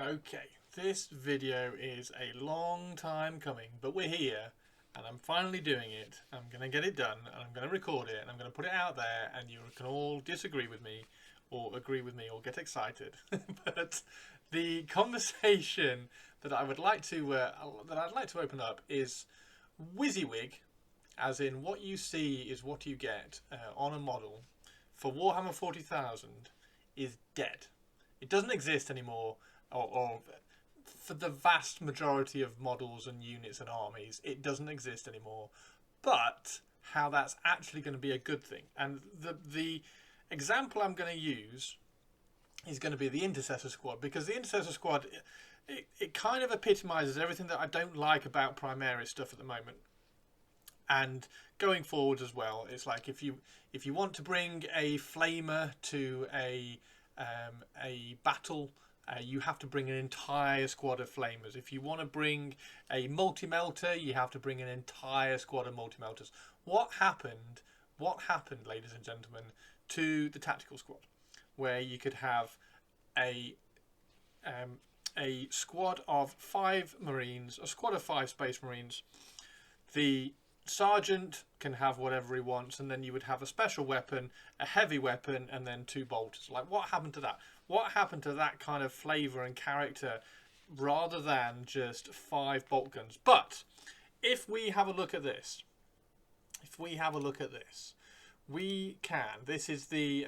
Okay, this video is a long time coming, but we're here and I'm finally doing it. I'm going to get it done and I'm going to record it and I'm going to put it out there and you can all disagree with me or agree with me or get excited. But the conversation that I would like to I'd like to open up is WYSIWYG, as in what you see is what you get on a model for Warhammer 40,000 is dead. It doesn't exist anymore. Or for the vast majority of models and units and armies, it doesn't exist anymore. But how that's actually going to be a good thing. And the example I'm going to use is going to be the Intercessor squad, because the Intercessor squad, it kind of epitomizes everything that I don't like about Primaris stuff at the moment. And going forward as well, it's like if you want to bring a flamer to a battle, you have to bring an entire squad of flamers. If you want to bring a multi-melter, you have to bring an entire squad of multi-melters. What happened, ladies and gentlemen, to the tactical squad, where you could have a squad of 5 Marines, a squad of 5 Space Marines. The Sergeant can have whatever he wants, and then you would have a special weapon, a heavy weapon, and then 2 bolters. Like, what happened to that? What happened to that kind of flavour and character rather than just 5 bolt guns? But if we have a look at this, we can. This is the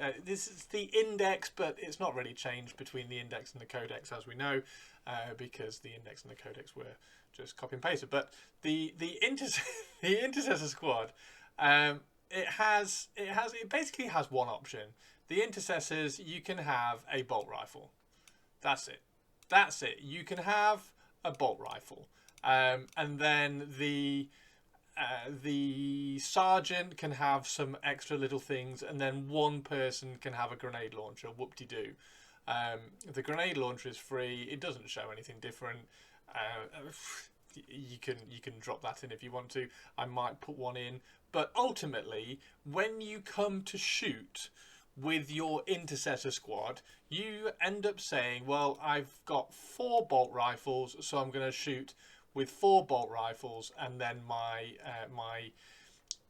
index, but it's not really changed between the index and the codex, as we know, because the index and the codex were just copy and pasted. But the Intercessor squad, it basically has one option. The Intercessors, you can have a bolt rifle. That's it. You can have a bolt rifle, and then the Sergeant can have some extra little things, and then one person can have a grenade launcher. Whoop-de-doo. The grenade launcher is free. It doesn't show anything different. You can drop that in if you want to. I might put one in, but ultimately, when you come to shoot with your Intercessor squad, you end up saying, well, I've got 4 bolt rifles, so I'm going to shoot with 4 bolt rifles, and then my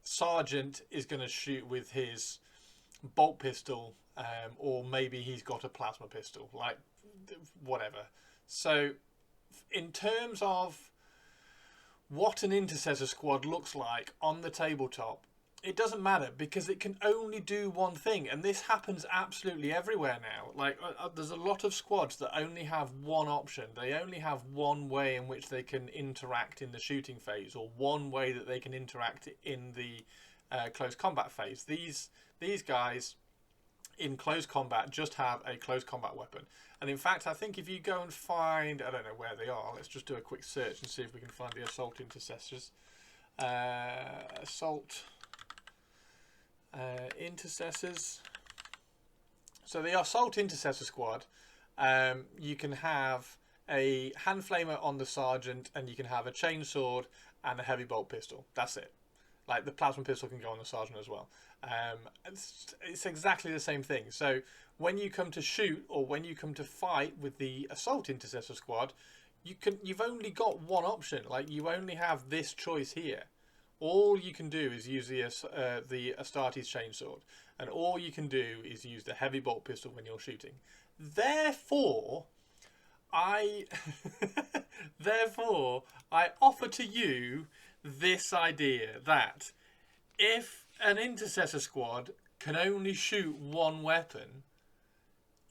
Sergeant is going to shoot with his bolt pistol, or maybe he's got a plasma pistol, like whatever. So in terms of what an Intercessor squad looks like on the tabletop, it doesn't matter, because it can only do one thing, and this happens absolutely everywhere now. Like there's a lot of squads that only have one option. They only have one way in which they can interact in the shooting phase, or one way that they can interact in the close combat phase. These guys in close combat just have a close combat weapon. And in fact, I think if you go and find, I don't know where they are, let's just do a quick search and see if we can find the Assault Intercessors. Intercessors. So the Assault Intercessor squad, you can have a hand flamer on the Sergeant, and you can have a chainsword and a heavy bolt pistol. That's it. Like, the plasma pistol can go on the Sergeant as well. It's exactly the same thing. So when you come to shoot, or when you come to fight with the Assault Intercessor squad, you've only got one option. Like, you only have this choice here. All you can do is use the Astartes chainsword, and all you can do is use the heavy bolt pistol when you're shooting. Therefore, I offer to you this idea that if an Intercessor squad can only shoot one weapon,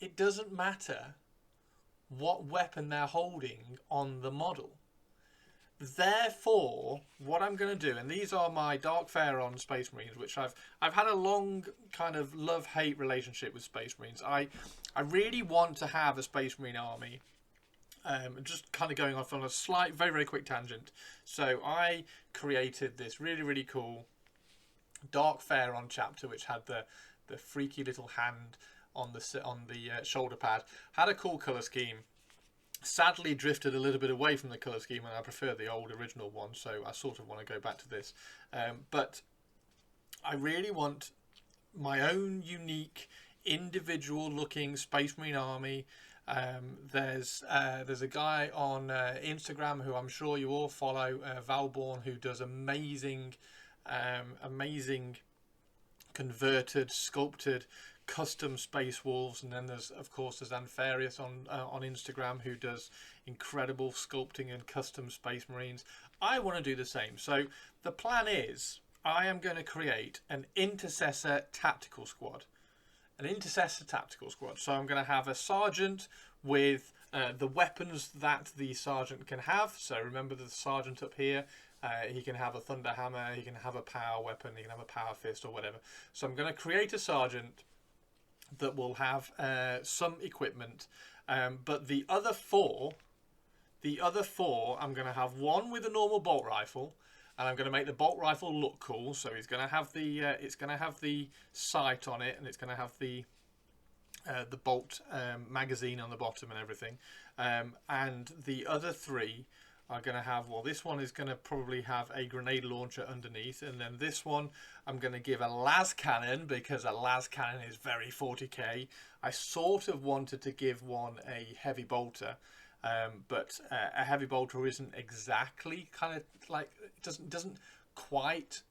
it doesn't matter what weapon they're holding on the model. Therefore, what I'm going to do, and these are my Dark Pharaon Space Marines, which I've had a long kind of love-hate relationship with Space Marines. I really want to have a Space Marine army. Just kind of going off on a slight, very, very quick tangent. So I created this really, really cool Dark Pharaon chapter, which had the freaky little hand on the shoulder pad. Had a cool colour scheme. Sadly drifted a little bit away from the colour scheme, and I prefer the old original one, so I sort of want to go back to this. But I really want my own unique, individual looking Space Marine army. There's a guy on Instagram who I'm sure you all follow, Valborn, who does amazing converted, sculpted, custom space wolves. And then there's Anfarius on Instagram, who does incredible sculpting and custom space marines. I want to do the same. So the plan is I am going to create an Intercessor tactical squad. An Intercessor tactical squad. So I'm going to have a sergeant with the weapons that the sergeant can have. So remember the sergeant up here. He can have a thunder hammer, he can have a power weapon, he can have a power fist or whatever. So I'm going to create a sergeant that will have some equipment. But the other four, I'm going to have one with a normal bolt rifle, and I'm going to make the bolt rifle look cool. So he's going to have the sight on it, and it's going to have the bolt magazine on the bottom and everything. And the other three are going to have, well, this one is going to probably have a grenade launcher underneath, and then this one I'm going to give a las cannon, because a las cannon is very 40k. I sort of wanted to give one a heavy bolter, but a heavy bolter isn't exactly kind of like, it doesn't quite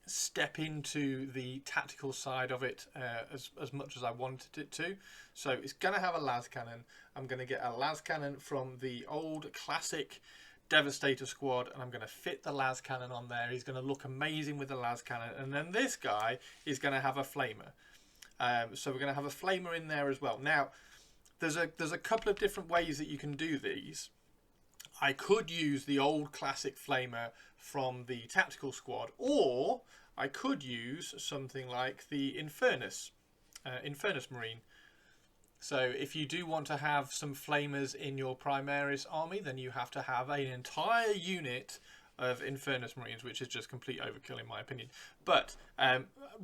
step into the tactical side of it as much as I wanted it to. So it's going to have a las cannon. I'm going to get a las cannon from the old classic Devastator squad, and I'm going to fit the las cannon on there. He's going to look amazing with the las cannon, and then this guy is going to have a flamer. So we're going to have a flamer in there as well. Now, there's a couple of different ways that you can do these. I could use the old classic flamer from the tactical squad, or I could use something like the Infernus Marine. So if you do want to have some flamers in your Primaris army, then you have to have an entire unit of Infernus Marines, which is just complete overkill in my opinion. But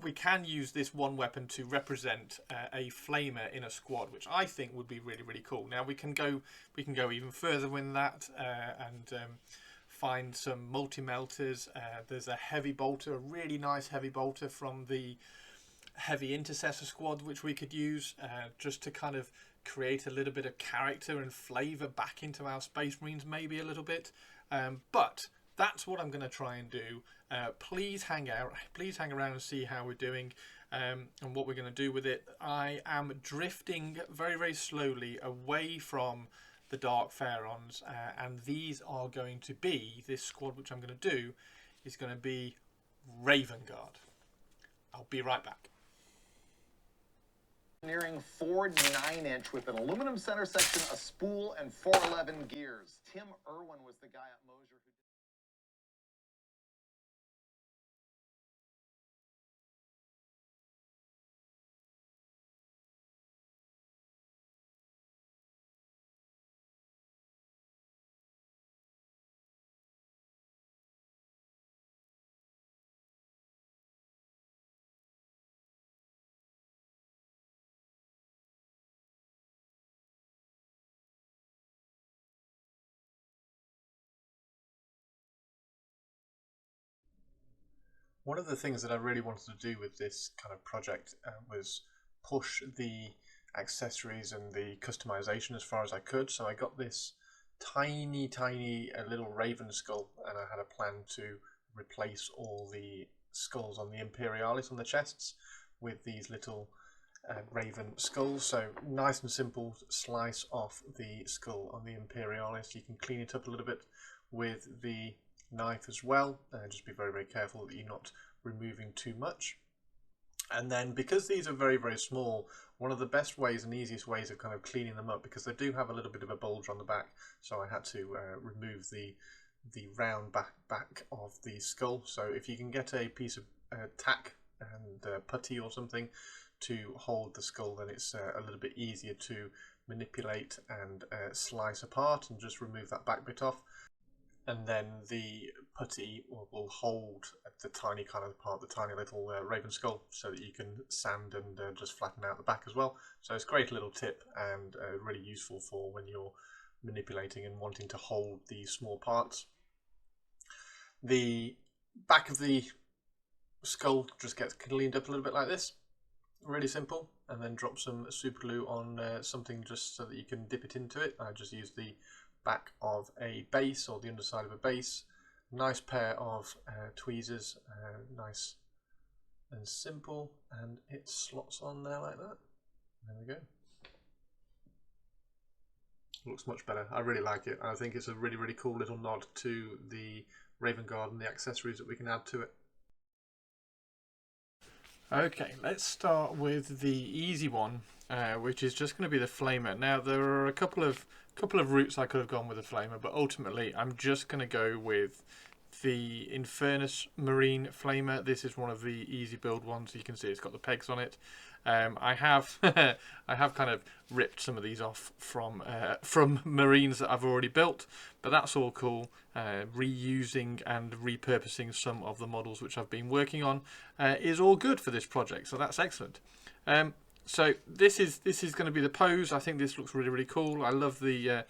we can use this one weapon to represent a flamer in a squad, which I think would be really, really cool. Now we can go even further with that and find some multi-melters. There's a heavy bolter, a really nice heavy bolter from the heavy Intercessor squad, which we could use just to kind of create a little bit of character and flavour back into our Space Marines, maybe a little bit. But that's what I'm going to try and do. Please hang around and see how we're doing and what we're going to do with it. I am drifting very, very slowly away from the Dark Pharaons, and these are going to be, this squad which I'm going to do is going to be Raven Guard. I'll be right back. Nearing 4 9-inch with an aluminum center section, a spool, and 411 gears. Tim Irwin was the guy at Mosier who... One of the things that I really wanted to do with this kind of project was push the accessories and the customization as far as I could. So I got this tiny little raven skull, and I had a plan to replace all the skulls on the Imperialis on the chests with these little raven skulls. So nice and simple, slice off the skull on the Imperialis. You can clean it up a little bit with the knife as well. Just be very, very careful that you're not removing too much. And then, because these are very, very small, one of the best ways and easiest ways of kind of cleaning them up, because they do have a little bit of a bulge on the back, so I had to remove the round back of the skull. So if you can get a piece of tack and putty or something to hold the skull, then it's a little bit easier to manipulate and slice apart and just remove that back bit off. And then the putty will hold the tiny kind of part, the tiny little raven skull, so that you can sand and just flatten out the back as well. So it's a great little tip, and really useful for when you're manipulating and wanting to hold these small parts. The back of the skull just gets cleaned up a little bit like this. really simple. And then drop some super glue on something just so that you can dip it into it. I just use the back of a base or the underside of a base. Nice pair of tweezers, nice and simple, and it slots on there like that. There we go. Looks much better. I really like it. I think it's a really, really cool little nod to the Raven Guard and the accessories that we can add to it. Okay, let's start with the easy one, which is just going to be the flamer. Now there are a couple of routes I could have gone with the flamer, but ultimately I'm just going to go with the Infernus Marine flamer. This is one of the easy build ones. You can see it's got the pegs on it. I have I have kind of ripped some of these off from Marines that I've already built, but that's all cool. Reusing and repurposing some of the models which I've been working on is all good for this project, so that's excellent. So this is going to be the pose. I think this looks really, really cool. I love the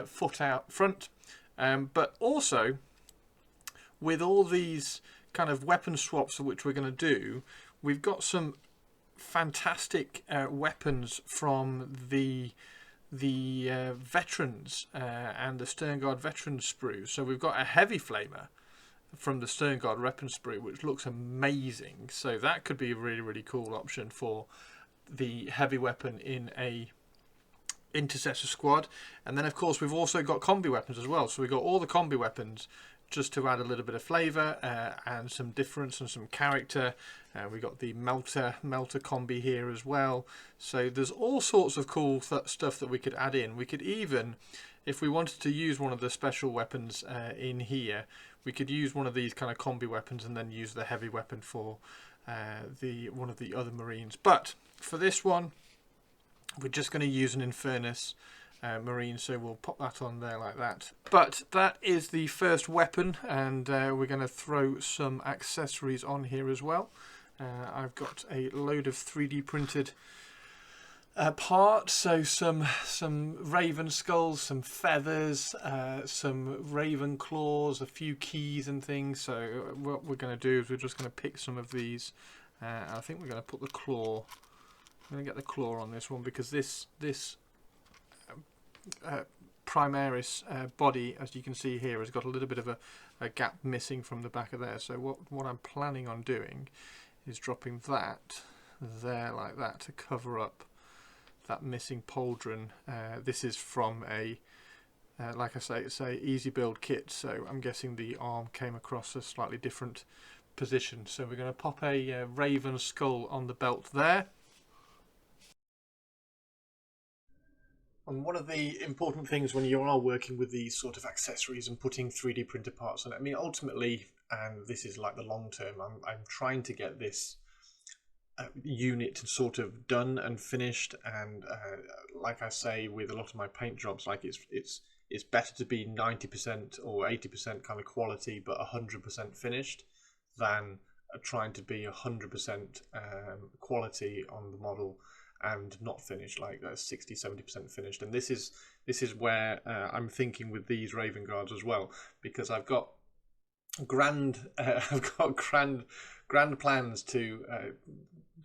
foot out front, but also with all these kind of weapon swaps which we're going to do, we've got some fantastic weapons from the veterans and the Sternguard veterans sprue. So we've got a heavy flamer from the Sternguard weapon sprue, which looks amazing. So that could be a really, really cool option for the heavy weapon in a Intercessor squad. And then of course we've also got combi weapons as well. So we've got all the combi weapons just to add a little bit of flavour and some difference and some character. We got the melter combi here as well. So there's all sorts of cool stuff that we could add in. We could even, if we wanted to use one of the special weapons in here, we could use one of these kind of combi weapons and then use the heavy weapon for one of the other Marines. But for this one, we're just going to use an Infernus Marine, so we'll pop that on there like that. But that is the first weapon, and we're going to throw some accessories on here as well. I've got a load of 3D printed parts, so some raven skulls, some feathers, some raven claws, a few keys and things. So what we're going to do is we're just going to pick some of these. I think we're going to put the claw. I'm going to get the claw on this one because this Primaris body, as you can see here, has got a little bit of a gap missing from the back of there. So what I'm planning on doing is dropping that there like that to cover up that missing pauldron. This is from a like I say, it's a easy build kit, so I'm guessing the arm came across a slightly different position. So we're going to pop a raven skull on the belt there. And one of the important things when you are working with these sort of accessories and putting 3D printed parts on it, I mean, ultimately, and this is like the long term, I'm trying to get this unit sort of done and finished. And like I say, with a lot of my paint jobs, like it's better to be 90% or 80% kind of quality, but 100% finished, than trying to be 100% quality on the model and not finished, like 60-70% finished. And this is where I'm thinking with these Raven Guards as well, because I've got grand plans to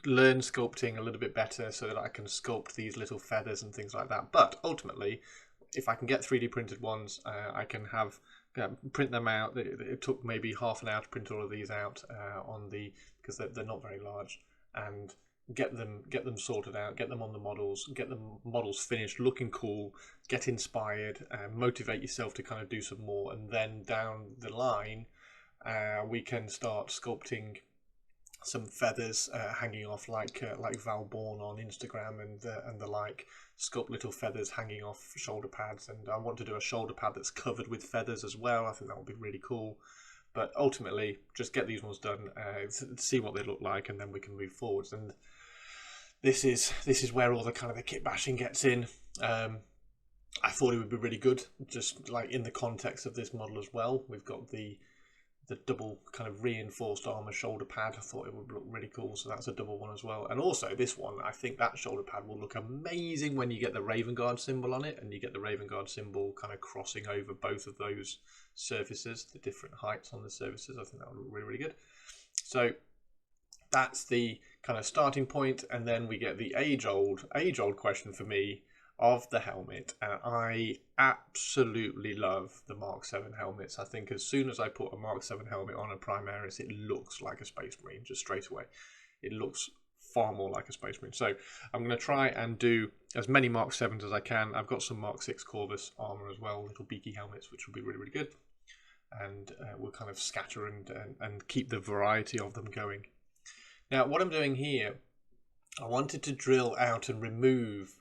learn sculpting a little bit better so that I can sculpt these little feathers and things like that. But ultimately, if I can get 3D printed ones, I can print them out. It took maybe half an hour to print all of these out because they're not very large, and get them sorted out, get them on the models, get the models finished, looking cool, get inspired, motivate yourself to kind of do some more, and then down the line we can start sculpting some feathers hanging off, like Val Bourne on Instagram and the like. Sculpt little feathers hanging off shoulder pads, and I want to do a shoulder pad that's covered with feathers as well. I think that would be really cool. But ultimately, just get these ones done, see what they look like, and then we can move forwards. And this is where all the kind of the kit bashing gets in. I thought it would be really good, just like in the context of this model as well. We've got the double kind of reinforced armor shoulder pad. I thought it would look really cool, so that's a double one as well. And also this one, I think that shoulder pad will look amazing when you get the Raven Guard symbol on it, and you get the Raven Guard symbol kind of crossing over both of those surfaces, the different heights on the surfaces. I think that would look really, really good. So that's the kind of starting point, and then we get the age-old question for me of the helmet. And I absolutely love the Mark 7 helmets. I think as soon as I put a Mark 7 helmet on a Primaris, it looks like a Space Marine just straight away. It looks far more like a Space Marine. So I'm going to try and do as many Mark 7s as I can. I've got some Mark 6 Corvus armor as well, little beaky helmets, which will be really, really good. And we'll kind of scatter and keep the variety of them going. Now, what I'm doing here, I wanted to drill out and remove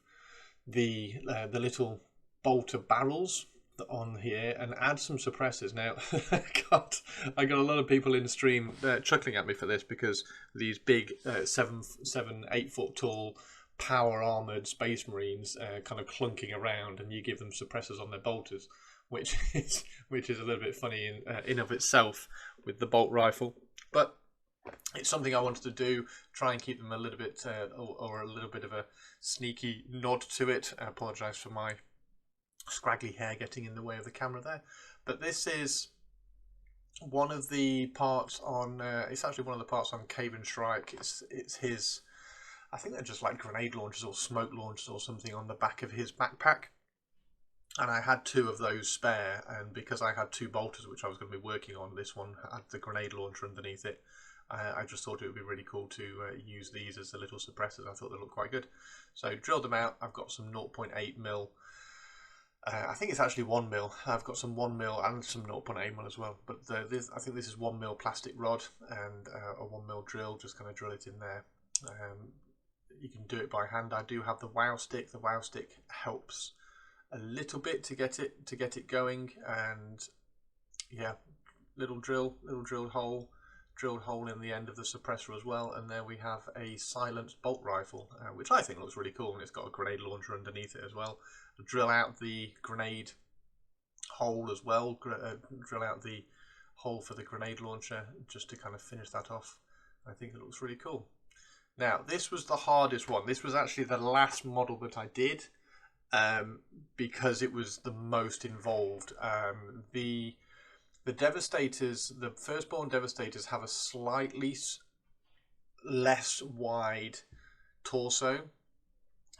the little bolter barrels on here and add some suppressors. Now, I got a lot of people in the stream chuckling at me for this, because these big 8 foot tall power armored Space Marines kind of clunking around, and you give them suppressors on their bolters, which is a little bit funny in of itself with the bolt rifle, but it's something I wanted to do, try and keep them a little bit or a little bit of a sneaky nod to it. I apologise for my scraggly hair getting in the way of the camera there, but this is one of the parts on it's actually one of the parts on Cave and Shrike. It's his, I think they're just like grenade launchers or smoke launchers or something on the back of his backpack. And I had 2 of those spare, and because I had 2 bolters which I was going to be working on, this one had the grenade launcher underneath it. I just thought it would be really cool to use these as the little suppressors. I thought they looked quite good. So drilled them out. I've got some 0.8mm. I think it's actually 1mm. I've got some 1mm and some 0.8mm as well. But I think this is 1mm plastic rod and a 1mm drill. Just kind of drill it in there. You can do it by hand. I do have the WOW stick. The WOW stick helps a little bit to get it going, and yeah, little drilled hole in the end of the suppressor as well. And there we have a silenced bolt rifle, which I think looks really cool, and it's got a grenade launcher underneath it as well. Drill out the grenade hole as well, drill out the hole for the grenade launcher just to kind of finish that off. I think it looks really cool. Now, this was the hardest one. This was actually the last model that I did, because it was the most involved. The Devastators, the Firstborn Devastators, have a slightly less wide torso,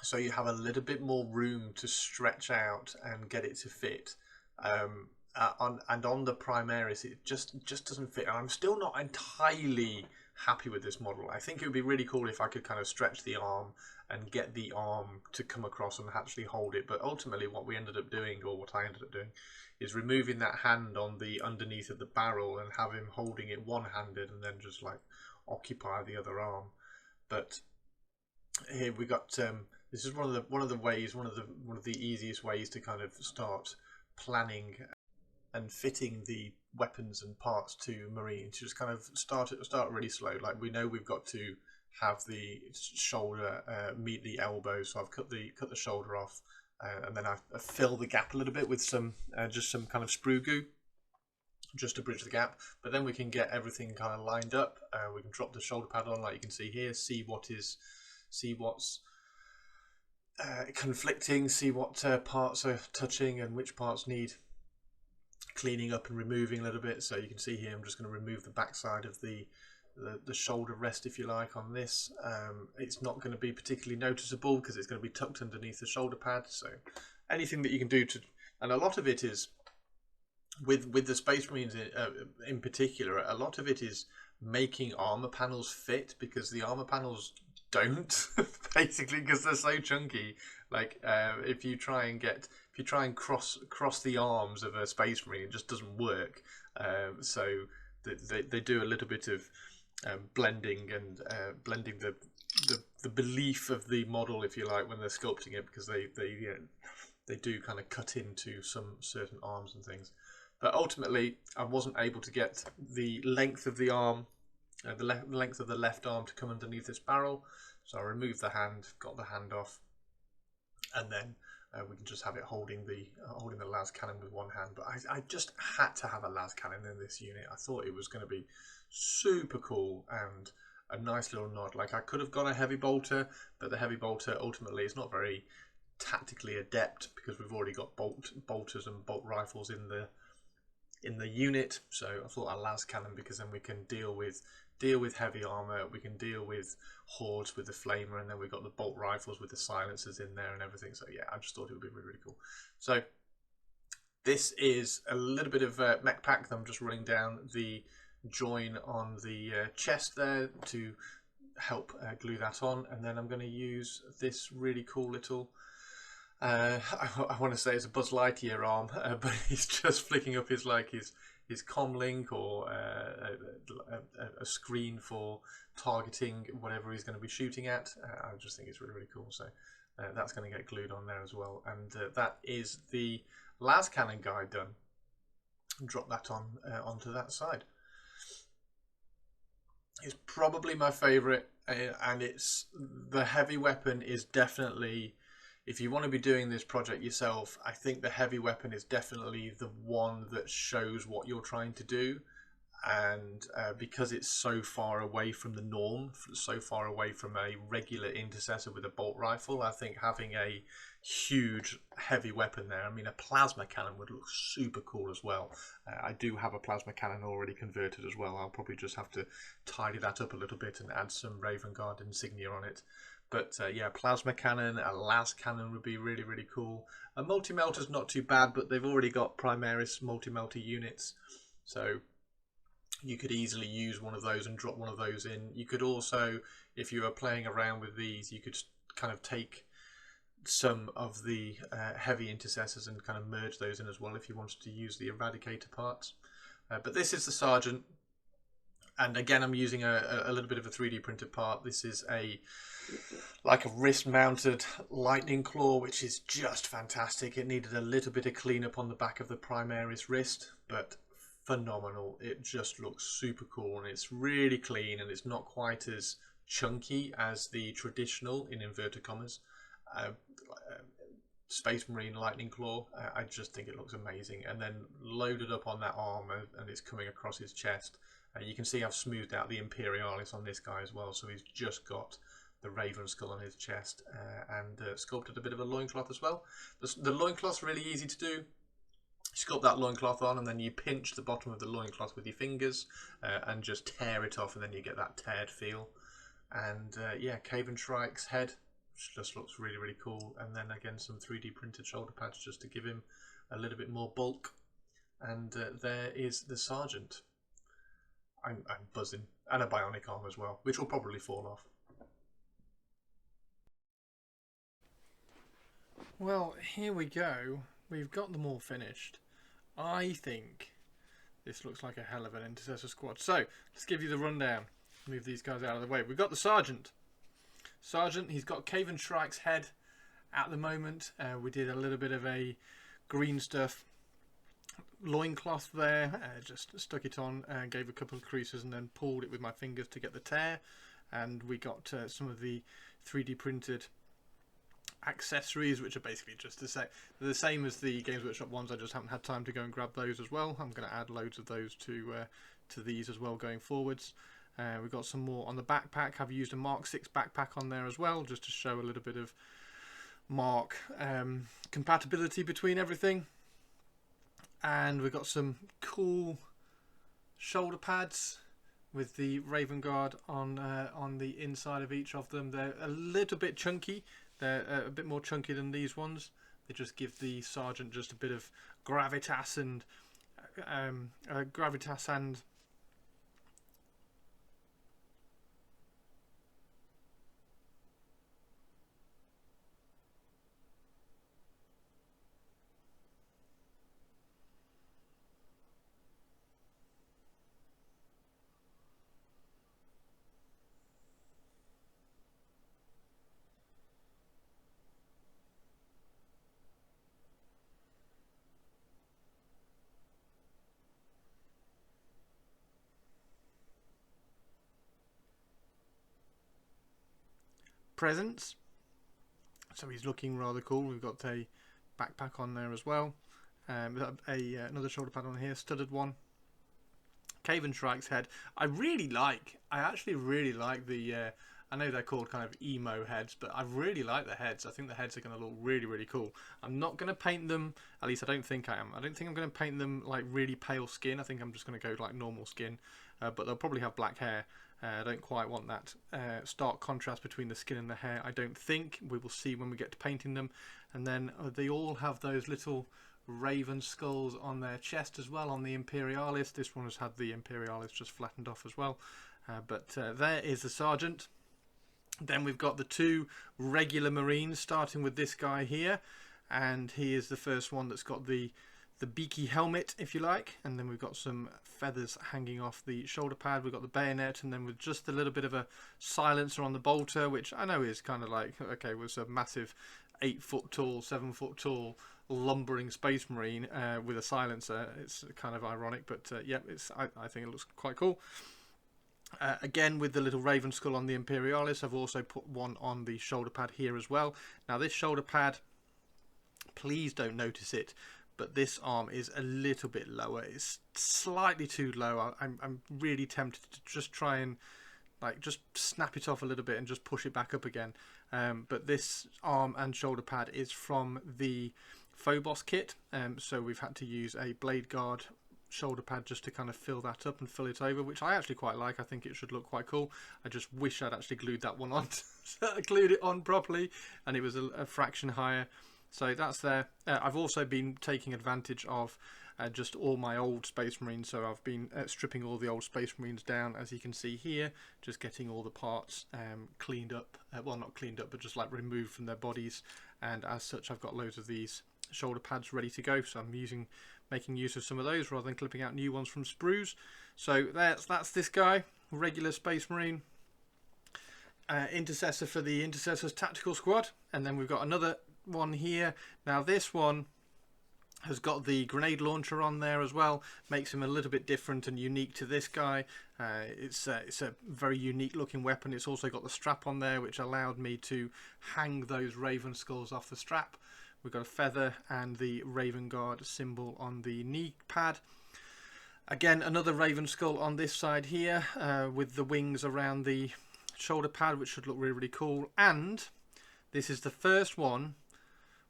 so you have a little bit more room to stretch out and get it to fit. And on the Primaris, it just doesn't fit. And I'm still not entirely happy with this model. I think it would be really cool if I could kind of stretch the arm and get the arm to come across and actually hold it. But ultimately what we ended up doing, or what I ended up doing, is removing that hand on the underneath of the barrel and have him holding it one-handed and then just like occupy the other arm. But here we got this is one of the easiest ways to kind of start planning and fitting the weapons and parts to Marines. Just kind of start really slow. Like, we know we've got to have the shoulder meet the elbow, so I've cut the shoulder off, and then I fill the gap a little bit with some just some kind of sprue goo, just to bridge the gap. But then we can get everything kind of lined up. We can drop the shoulder pad on, like you can see here, see what's conflicting, see what parts are touching and which parts need cleaning up and removing a little bit. So you can see here, I'm just going to remove the backside of the shoulder rest, if you like, on this. It's not going to be particularly noticeable because it's going to be tucked underneath the shoulder pad. So anything that you can do to, and a lot of it is with the Space Marines in particular, a lot of it is making armor panels fit, because the armor panels don't basically, because they're so chunky. Like if you try and cross the arms of a Space Marine, it just doesn't work. So they do a little bit of blending and blending the belief of the model, if you like, when they're sculpting it, because they do kind of cut into some certain arms and things. But ultimately, I wasn't able to get the length of the arm, the length of the left arm to come underneath this barrel. So I removed the hand, got the hand off, and then we can just have it holding the las cannon with one hand. But I just had to have a las cannon in this unit. I thought it was going to be super cool and a nice little nod. Like, I could have gone a heavy bolter, but the heavy bolter ultimately is not very tactically adept, because we've already got bolters and bolt rifles in the unit. So I thought a las cannon, because then we can deal with deal with heavy armor, we can deal with hordes with the flamer, and then we've got the bolt rifles with the silencers in there and everything. So yeah, I just thought it would be really, really cool. So this is a little bit of mech pack that I'm just running down the join on the chest there to help glue that on, and then I'm going to use this really cool little I want to say it's a Buzz Lightyear arm, but he's just flicking up his comm link or a screen for targeting whatever he's going to be shooting at. I just think it's really, really cool. So that's going to get glued on there as well, and that is the las cannon guide done. Drop that on onto that side. It's probably my favourite, and it's the heavy weapon is definitely, if you want to be doing this project yourself, I think the heavy weapon is definitely the one that shows what you're trying to do. And because it's so far away from the norm, so far away from a regular intercessor with a bolt rifle, I think having a huge heavy weapon there, I mean, a plasma cannon would look super cool as well. I do have a plasma cannon already converted as well. I'll probably just have to tidy that up a little bit and add some Raven Guard insignia on it. But yeah, plasma cannon, a las cannon would be really, really cool. A multi-melter's not too bad, but they've already got Primaris multi-melter units, so you could easily use one of those and drop one of those in. You could also, if you were playing around with these, you could kind of take some of the heavy intercessors and kind of merge those in as well if you wanted to use the eradicator parts. But this is the Sergeant, and again I'm using a little bit of a 3D printed part. This is like a wrist mounted lightning claw, which is just fantastic. It needed a little bit of cleanup on the back of the Primaris wrist, but phenomenal. It just looks super cool, and it's really clean, and it's not quite as chunky as the traditional, in inverted commas, Space Marine lightning claw. I just think it looks amazing. And then loaded up on that armor, and it's coming across his chest. You can see I've smoothed out the Imperialis on this guy as well, so he's just got the Raven skull on his chest, and sculpted a bit of a loincloth as well. The loincloth's really easy to do. Sculpt that loincloth on, and then you pinch the bottom of the loincloth with your fingers and just tear it off, and then you get that teared feel. And yeah, Caven Shrike's head, which just looks really, really cool. And then again, some 3D printed shoulder pads just to give him a little bit more bulk. And there is the Sergeant. I'm buzzing. And a bionic arm as well, which will probably fall off. Well, here we go. We've got them all finished. I think this looks like a hell of an Intercessor squad. So, let's give you the rundown. Move these guys out of the way. We've got the Sergeant. Sergeant, he's got Caven Shrike's head at the moment. We did a little bit of a green stuff loincloth there. Just stuck it on, gave a couple of creases, and then pulled it with my fingers to get the tear. And we got some of the 3D printed accessories, which are basically just the same as the Games Workshop ones. I just haven't had time to go and grab those as well. I'm going to add loads of those to these as well going forwards. We've got some more on the backpack. I've used a Mark 6 backpack on there as well, just to show a little bit of Mark compatibility between everything. And we've got some cool shoulder pads with the Raven Guard on the inside of each of them. They're a little bit chunky. They're a bit more chunky than these ones. They just give the Sergeant just a bit of gravitas and presents. So he's looking rather cool. We've got a backpack on there as well. We've got another shoulder pad on here, studded one. Caven Shrike's head. I actually really like the, I know they're called kind of emo heads, but I really like the heads. I think the heads are going to look really, really cool. I'm not going to paint them, at least I don't think I am. I don't think I'm going to paint them like really pale skin. I think I'm just going to go like normal skin, but they'll probably have black hair. I don't quite want that stark contrast between the skin and the hair, I don't think. We will see when we get to painting them. And then they all have those little raven skulls on their chest as well on the Imperialis. This one has had the Imperialis just flattened off as well. But there is the Sergeant. Then we've got the two regular Marines, starting with this guy here. And he is the first one that's got the beaky helmet, if you like, and then we've got some feathers hanging off the shoulder pad. We've got the bayonet, and then with just a little bit of a silencer on the bolter, which I know is kind of like, okay, was a massive 8 foot tall, 7 foot tall lumbering space marine with a silencer. It's kind of ironic, but yeah, I think it looks quite cool. Again, with the little raven skull on the Imperialis, I've also put one on the shoulder pad here as well. Now this shoulder pad, please don't notice it, but this arm is a little bit lower. It's slightly too low. I'm really tempted to just try and just snap it off a little bit and just push it back up again. But this arm and shoulder pad is from the Phobos kit, so we've had to use a blade guard shoulder pad just to kind of fill that up and fill it over, which I actually quite like. I think it should look quite cool. I just wish I'd actually glued that one on, glued it on properly, and it was a fraction higher. So that's there. I've also been taking advantage of just all my old Space Marines. So I've been stripping all the old Space Marines down, as you can see here, just getting all the parts cleaned up. Well, not cleaned up, but just like removed from their bodies. And as such, I've got loads of these shoulder pads ready to go. So I'm making use of some of those rather than clipping out new ones from sprues. So that's this guy, regular Space Marine. Intercessor for the Intercessor's Tactical Squad. And then we've got another one here. Now this one has got the grenade launcher on there as well, makes him a little bit different and unique to this guy. It's a very unique looking weapon. It's also got the strap on there, which allowed me to hang those raven skulls off the strap. We've got a feather and the Raven Guard symbol on the knee pad. Again, another raven skull on this side here, with the wings around the shoulder pad, which should look really, really cool. And this is the first one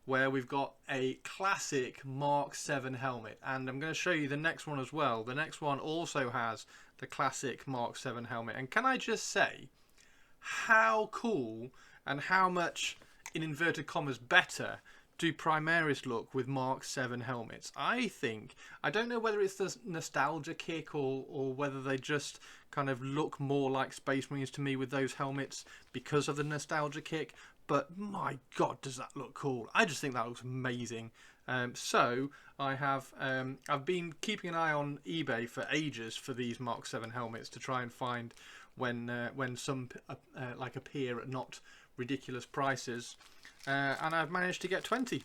where we've got a classic Mark 7 helmet, and I'm going to show you the next one as well. The next one also has the classic Mark 7 helmet, and can I just say how cool and how much, in inverted commas, better do Primaris look with Mark 7 helmets? I don't know whether it's the nostalgia kick or whether they just kind of look more like Space Marines to me with those helmets because of the nostalgia kick, but my god, does that look cool. I just think that looks amazing. So I've been keeping an eye on eBay for ages for these Mark 7 helmets to try and find when some appear at not ridiculous prices, and I've managed to get 20.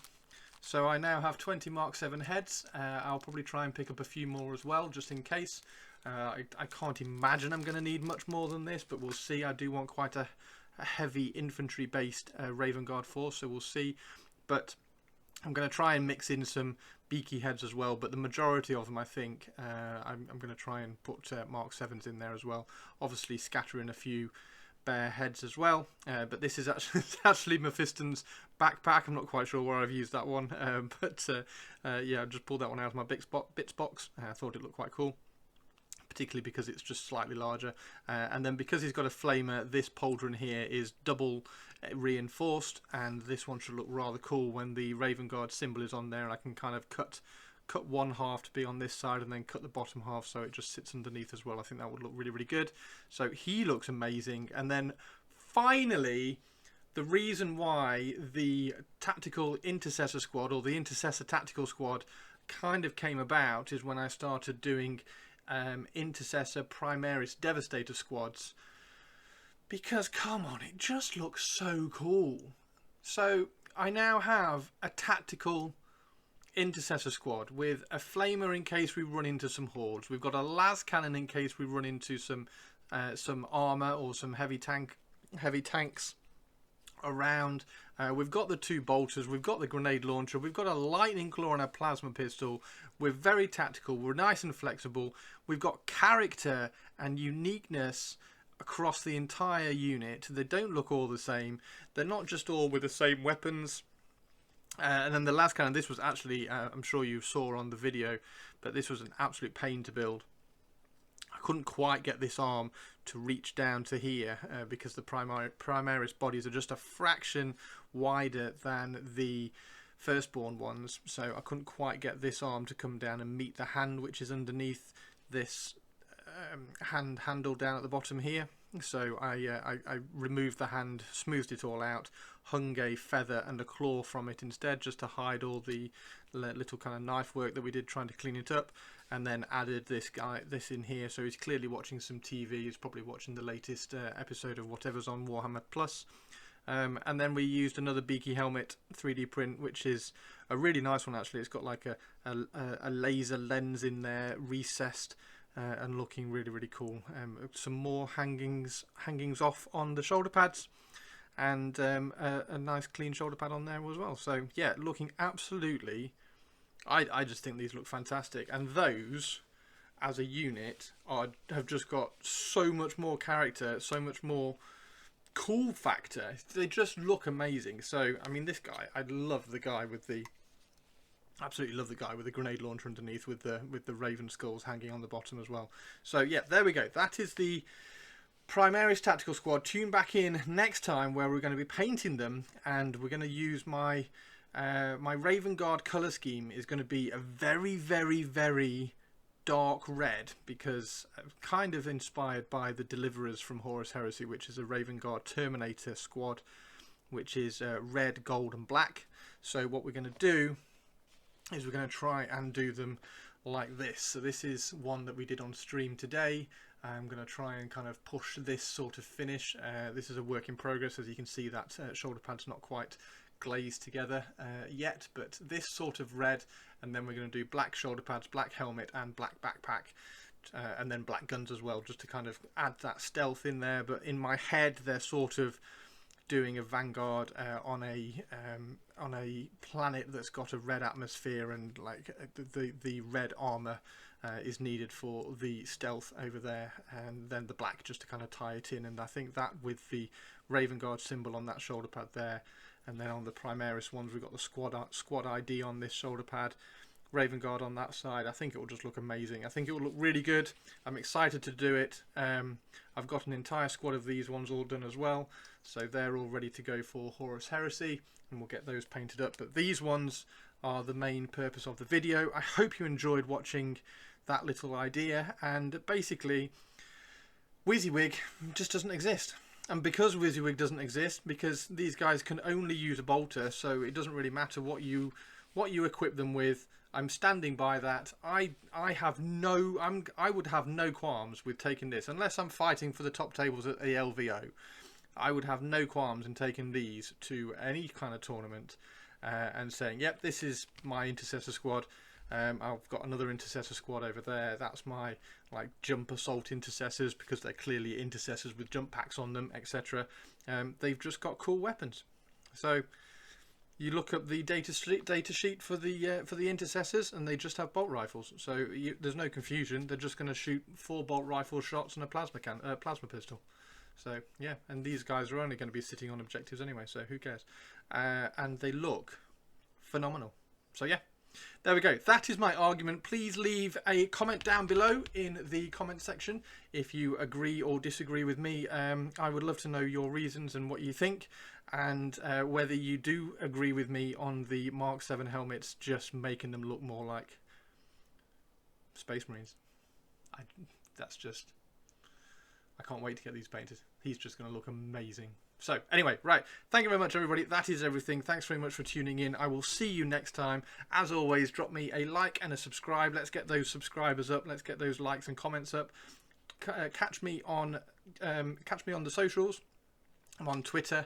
So I now have 20 Mark 7 heads. I'll probably try and pick up a few more as well, just in case. I can't imagine I'm going to need much more than this, but we'll see. I do want quite a heavy infantry based Raven Guard force, so we'll see. But I'm going to try and mix in some beaky heads as well, but the majority of them, I think, I'm going to try and put Mark 7s in there as well. Obviously scatter in a few bear heads as well, but this is actually Mephiston's backpack. I'm not quite sure where I've used that one, but yeah, I just pulled that one out of my bits box. I thought it looked quite cool, particularly because it's just slightly larger, and then because he's got a flamer, this pauldron here is double reinforced, and this one should look rather cool when the Raven Guard symbol is on there, and I can kind of cut one half to be on this side and then cut the bottom half so it just sits underneath as well. I think that would look really, really good. So he looks amazing. And then finally, the reason why the Tactical Intercessor Squad, or the Intercessor Tactical Squad, kind of came about is when I started doing Intercessor Primaris Devastator squads, because come on, it just looks so cool. So I now have a tactical Intercessor squad with a flamer in case we run into some hordes. We've got a las cannon in case we run into some armor or some heavy tanks around. We've got the two bolters, we've got the grenade launcher, we've got a lightning claw and a plasma pistol. We're very tactical, we're nice and flexible, we've got character and uniqueness across the entire unit. They don't look all the same, they're not just all with the same weapons. And then the las cannon, this was actually, I'm sure you saw on the video, but this was an absolute pain to build. I couldn't quite get this arm to reach down to here because the Primaris bodies are just a fraction wider than the firstborn ones, so I couldn't quite get this arm to come down and meet the hand which is underneath this hand handle down at the bottom here. So I removed the hand, smoothed it all out, hung a feather and a claw from it instead, just to hide all the little kind of knife work that we did trying to clean it up, and then added this in here. So he's clearly watching some TV. He's probably watching the latest episode of whatever's on Warhammer Plus. And then we used another beaky helmet 3D print, which is a really nice one actually. It's got like a laser lens in there, recessed, and looking really, really cool. Some more hangings off on the shoulder pads, and a nice clean shoulder pad on there as well. So yeah, looking absolutely, I just think these look fantastic, and those as a unit have just got so much more character, so much more cool factor. They just look amazing. So I mean, this guy, I love the guy with the, absolutely love the guy with the grenade launcher underneath, with the raven skulls hanging on the bottom as well. So yeah, there we go. That is the Primaris Tactical Squad. Tune back in next time where we're going to be painting them, and we're going to use my my Raven Guard colour scheme is going to be a very, very, very dark red, because I'm kind of inspired by the Deliverers from Horus Heresy, which is a Raven Guard Terminator squad, which is red, gold and black. So what we're going to do is we're going to try and do them like this. So this is one that we did on stream today. I'm going to try and kind of push this sort of finish. This is a work in progress. As you can see, that shoulder pad's not quite glazed together yet, but this sort of red, and then we're going to do black shoulder pads, black helmet and black backpack, and then black guns as well, just to kind of add that stealth in there. But in my head, they're sort of doing a Vanguard on a planet that's got a red atmosphere, and like the red armor is needed for the stealth over there, and then the black just to kind of tie it in. And I think that with the Raven Guard symbol on that shoulder pad there, and then on the Primaris ones we've got the squad ID on this shoulder pad, Raven Guard on that side. I think it will just look amazing. I think it will look really good. I'm excited to do it. I've got an entire squad of these ones all done as well, so they're all ready to go for Horus Heresy, and we'll get those painted up. But these ones are the main purpose of the video. I hope you enjoyed watching that little idea, and basically WYSIWYG just doesn't exist. And because WYSIWYG doesn't exist, because these guys can only use a bolter, so it doesn't really matter what you equip them with. I'm standing by that. I would have no qualms with taking this, unless I'm fighting for the top tables at the LVO. I would have no qualms in taking these to any kind of tournament and saying, yep, this is my Intercessor squad. I've got another Intercessor squad over there. That's my like jump assault intercessors, because they're clearly intercessors with jump packs on them, etc. They've just got cool weapons. So you look up the data sheet for the intercessors, and they just have bolt rifles. So there's no confusion. They're just going to shoot 4 bolt rifle shots and a plasma pistol. So yeah, and these guys are only going to be sitting on objectives anyway, so who cares? And they look phenomenal. So yeah, there we go. That is my argument. Please leave a comment down below in the comment section if you agree or disagree with me. I would love to know your reasons and what you think, and whether you do agree with me on the Mark 7 helmets just making them look more like Space Marines. I can't wait to get these painted. He's just going to look amazing. So anyway, right, thank you very much everybody. That is everything. Thanks very much for tuning in. I will see you next time. As always, drop me a like and a subscribe. Let's get those subscribers up. Let's get those likes and comments up. Catch me on the socials. I'm on Twitter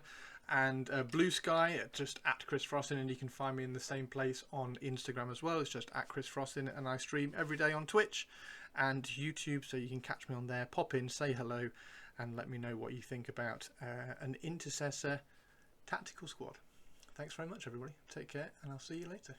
and Blue Sky, just at Chris Frostin, and you can find me in the same place on Instagram as well. It's just at Chris Frostin, and I stream every day on Twitch and YouTube, so you can catch me on there. Pop in, say hello, and let me know what you think about an Intercessor Tactical Squad. Thanks very much everybody. Take care, and I'll see you later.